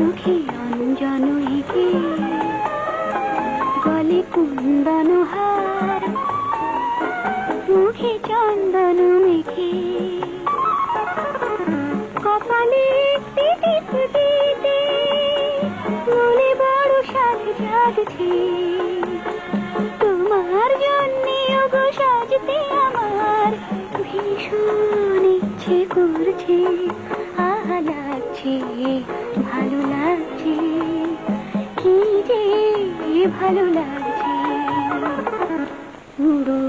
চোখে অঞ্জন এঁকে গলে কুন্দন হার মুখে চন্দন মেখে কপালে টিপ দিতে মনে বড় সাজ জাগছে তোমার জন্যে ওগো সাজতে আমার ভীষণ ইচ্ছে করছে আহা লাগছে ভালো লাগছে কি যে ভালো লাগছে উড়ো